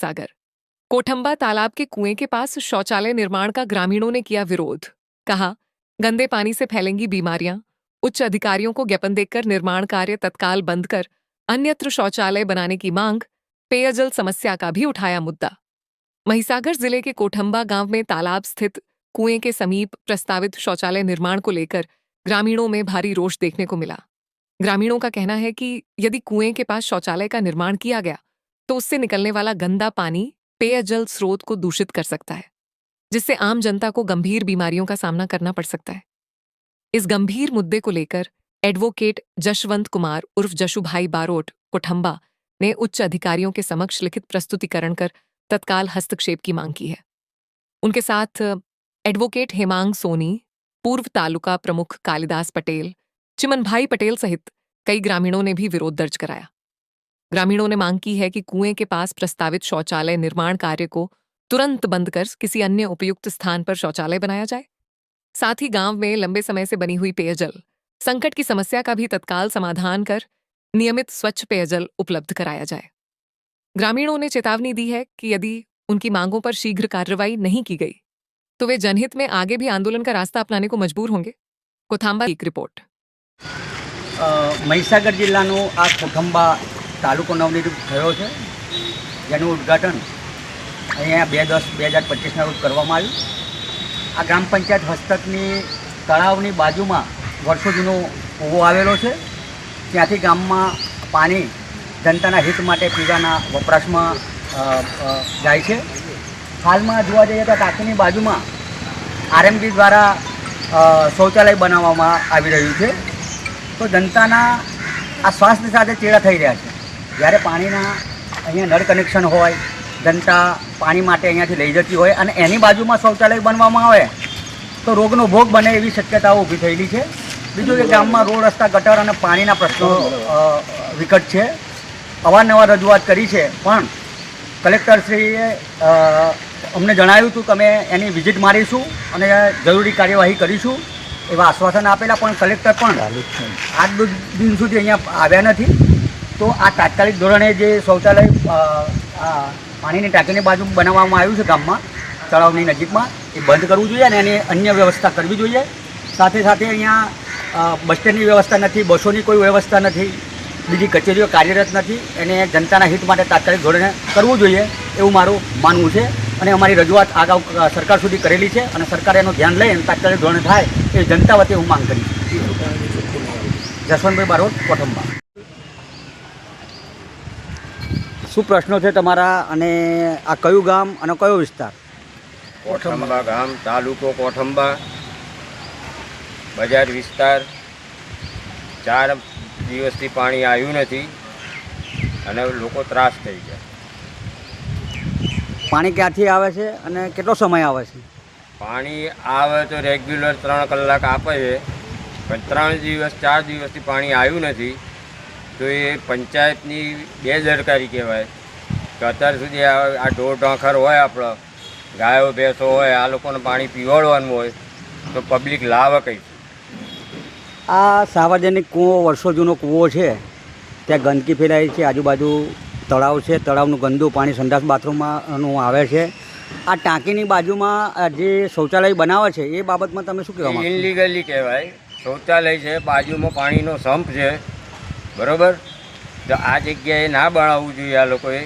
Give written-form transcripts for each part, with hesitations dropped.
महिसागर कोठंबा तालाब के कुएं के पास शौचालय निर्माण का ग्रामीणों ने किया विरोध। कहा, गंदे पानी से फैलेंगी बीमारियां। उच्च अधिकारियों को ज्ञापन देकर निर्माण कार्य तत्काल बंद कर अन्यत्र शौचालय बनाने की मांग। पेयजल समस्या का भी उठाया मुद्दा। महिसागर जिले के कोठंबा गांव में तालाब स्थित कुएं के समीप प्रस्तावित शौचालय निर्माण को लेकर ग्रामीणों में भारी रोष देखने को मिला। ग्रामीणों का कहना है कि यदि कुएं के पास शौचालय का निर्माण किया गया तो उससे निकलने वाला गंदा पानी पेयजल स्रोत को दूषित कर सकता है, जिससे आम जनता को गंभीर बीमारियों का सामना करना पड़ सकता है। इस गंभीर मुद्दे को लेकर एडवोकेट जशवंत कुमार उर्फ जशुभाई बारोट कोठंबा ने उच्च अधिकारियों के समक्ष लिखित प्रस्तुतिकरण कर तत्काल हस्तक्षेप की मांग की है। उनके साथ एडवोकेट हेमांग सोनी, पूर्व तालुका प्रमुख कालिदास पटेल, चिमनभाई पटेल सहित कई ग्रामीणों ने भी विरोध दर्ज कराया। ग्रामीणों ने मांग की है कि कुएं के पास प्रस्तावित शौचालय निर्माण कार्य को तुरंत बंद कर किसी अन्य उपयुक्त स्थान पर शौचालय बनाया जाए। साथ ही गांव में लंबे समय से बनी हुई पेयजल संकट की समस्या का भी तत्काल समाधान कर नियमित स्वच्छ पेयजल उपलब्ध कराया जाए। ग्रामीणों ने चेतावनी दी है कि यदि उनकी मांगों पर शीघ्र कार्रवाई नहीं की गई तो वे जनहित में आगे भी आंदोलन का रास्ता अपनाने को मजबूर होंगे। कोठंबा एक रिपोर्ट। મહીસાગર જિલ્લાનો આ કોઠંબા તાલુકો નવનિર્મિત થયો છે, જેનું ઉદ્ઘાટન અહીંયા 2/10/2025ના રોજ કરવામાં આવ્યું। આ ગ્રામ પંચાયત હસ્તકની તળાવની બાજુમાં વર્ષો જૂનો કૂવો આવેલો છે, ત્યાંથી ગામમાં પાણી જનતાના હિત માટે પીવાના વપરાશમાં જાય છે। હાલમાં જોવા જઈએ તો ટાંકીની બાજુમાં આરએમબી દ્વારા શૌચાલય બનાવવામાં આવી રહ્યું છે। તો જનતાના આ સ્વાસ્થ્ય સાથે ચેડા થઈ રહ્યા છે। જ્યારે પાણીના અહીંયા નળ કનેક્શન હોય, જનતા પાણી માટે અહીંયાથી લઈ જતી હોય અને એની બાજુમાં શૌચાલય બનવામાં આવે તો રોગનો ભોગ બને એવી શક્યતાઓ ઊભી થયેલી છે। બીજું કે ગામમાં રોડ રસ્તા ગટર અને પાણીના પ્રશ્નો વિકટ છે। અવારનવાર રજૂઆત કરી છે, પણ કલેક્ટરશ્રીએ અમને જણાવ્યું હતું કે અમે એની વિઝિટ મારીશું અને જરૂરી કાર્યવાહી કરીશું એવા આશ્વાસન આપેલા, પણ કલેક્ટર પણ આજ દિન સુધી અહીંયા આવ્યા નથી। તો આ તાત્કાલિક ધોરણે જે શૌચાલય પાણીની ટાંકીની બાજુ બનાવવામાં આવ્યું છે ગામમાં તળાવની નજીકમાં, એ બંધ કરવું જોઈએ અને એની અન્ય વ્યવસ્થા કરવી જોઈએ। સાથે સાથે અહીંયા બસ સ્ટેન્ડની વ્યવસ્થા નથી, બસોની કોઈ વ્યવસ્થા નથી, બીજી કચેરીઓ કાર્યરત નથી, એને જનતાના હિત માટે તાત્કાલિક ધોરણે કરવું જોઈએ એવું મારું માનવું છે। અને અમારી રજૂઆત અગાઉ સરકાર સુધી કરેલી છે અને સરકાર એનું ધ્યાન લઈ અને તાત્કાલિક ધોરણે થાય એ જનતા વતી હું માંગ કરી છું। જસવંતભાઈ બારોટ, કોઠંબા। શું પ્રશ્નો છે તમારા અને આ કયું ગામ અને કયો વિસ્તાર? કોઠંબા ગામ, તાલુકો કોઠંબા, બજાર વિસ્તાર। 4 દિવસથી પાણી આવ્યું નથી અને લોકો ત્રાસ થઈ ગયા। પાણી ક્યાંથી આવે છે અને કેટલો સમય આવે છે? પાણી આવે તો રેગ્યુલર 3 કલાક આપે છે, પણ 3 દિવસ 4 દિવસથી પાણી આવ્યું નથી। તો એ પંચાયતની બેદરકારી કહેવાય કે અત્યાર સુધી આ ઢોર ઢાંખર હોય, આપણો ગાયો ભેંસો હોય, આ લોકોને પાણી પીવડાવવાનું હોય તો પબ્લિક લાવે કઈ? આ સાર્વજનિક કૂવો વર્ષો જૂનો કૂવો છે, ત્યાં ગંદકી ફેલાઈ છે, આજુબાજુ તળાવ છે, તળાવનું ગંદુ પાણી સંડાસ બાથરૂમમાંનું આવે છે। આ ટાંકીની બાજુમાં જે શૌચાલય બનાવે છે એ બાબતમાં તમે શું કહેવા માંગો? ઇનલીગલી કહેવાય। શૌચાલય છે, બાજુમાં પાણીનો સંપ છે, બરાબર? તો આ જગ્યાએ ના બનાવવું જોઈએ। આ લોકોએ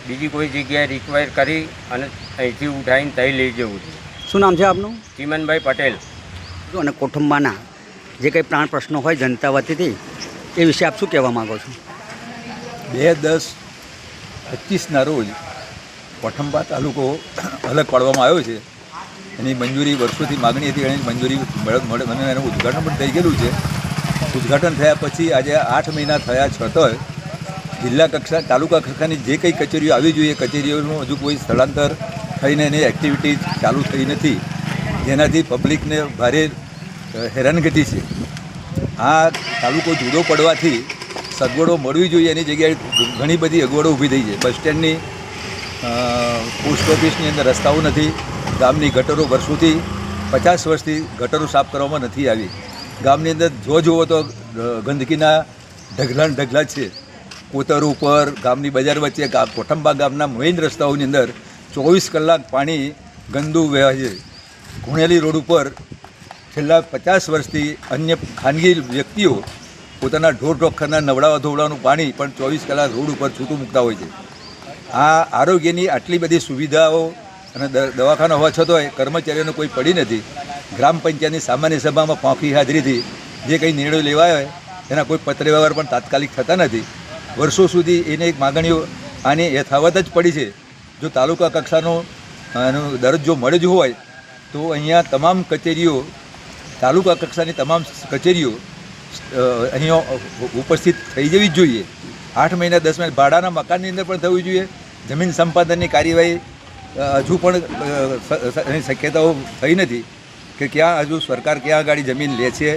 બીજી કોઈ જગ્યાએ રિક્વાયર કરી અને અહીંથી ઉઠાવીને તઈ લઈ જવું જોઈએ। શું નામ છે આપનું? ચિમનભાઈ પટેલ। અને કોઠંબાના જે કંઈ પ્રાણ પ્રશ્નો હોય જનતા વતીથી એ વિશે આપ શું કહેવા માગો છો? 2/10/25ના રોજ કોઠંબા તાલુકો અલગ પાડવામાં આવ્યો છે। એની મંજૂરી વર્ષોથી માગણી હતી, એની મંજૂરી મળે મને એનું ઉદ્ઘાટન પણ થઈ ગયેલું છે। ઉદ્ઘાટન થયા પછી આજે 8 મહિના થયા છતાંય જિલ્લા કક્ષા તાલુકા કક્ષાની જે કંઈ કચેરીઓ આવી જોઈએ કચેરીઓનું હજુ કોઈ સ્થળાંતર થઈને એની એક્ટિવિટી ચાલુ થઈ નથી, જેનાથી પબ્લિકને ભારે હેરાનગતિ છે। આ તાલુકો જુદો પડવાથી સગવડો મળવી જોઈએ એની જગ્યાએ ઘણી બધી અગવડો ઊભી થઈ છે। બસ સ્ટેન્ડની, પોસ્ટ ઓફિસની અંદર રસ્તાઓ નથી, ગામની ગટરો વર્ષોથી 50 વર્ષથી ગટરો સાફ કરવામાં નથી આવી। ગામની અંદર જો જુઓ તો ગંદકીના ઢગલા છે। કોતર ઉપર ગામની બજાર વચ્ચે કોઠંબા ગામના મેઇન રસ્તાઓની અંદર 24 કલાક પાણી ગંદુ વહે છે. ગુણેલી રોડ ઉપર છેલ્લા 50 વર્ષથી અન્ય ખાનગી વ્યક્તિઓ પોતાના ઢોર ઢોખરના નવડાવા ધોવડાનું પાણી પણ 24 કલાક રોડ ઉપર છૂટું મૂકતા હોય છે. આ આરોગ્યની આટલી બધી સુવિધાઓ અને દવાખાના હોવા છતાંય કર્મચારીઓને કોઈ પડી નથી. ગ્રામ પંચાયતની સામાન્ય સભામાં પાંખી હાજરીથી જે કંઈ નિર્ણયો લેવાયા હોય એના કોઈ પત્ર વ્યવહાર પણ તાત્કાલિક થતા નથી. વર્ષો સુધી એને એક માગણીઓ આની યથાવત જ પડી છે. જો તાલુકા કક્ષાનો દરજ્જો મળે જ હોય તો અહીંયા તમામ કચેરીઓ તાલુકા કક્ષાની તમામ કચેરીઓ અહીંયા ઉપસ્થિત થઈ જવી જ જોઈએ. 8 મહિના 10 મહિના ભાડાના મકાનની અંદર પણ થવી જોઈએ. જમીન સંપાદનની કાર્યવાહી હજુ પણ એની શક્યતાઓ થઈ નથી કે ક્યાં હજુ સરકાર ક્યાં આગળ જમીન લે છે,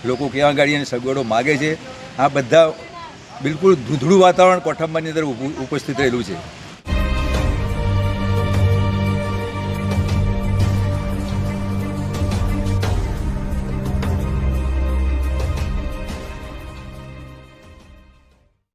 લોકો ક્યાં આગળ એની સગવડો માગે છે. આ બધા બિલકુલ ધૂંધળું વાતાવરણ કોઠંબાની અંદર ઉપસ્થિત રહેલું છે.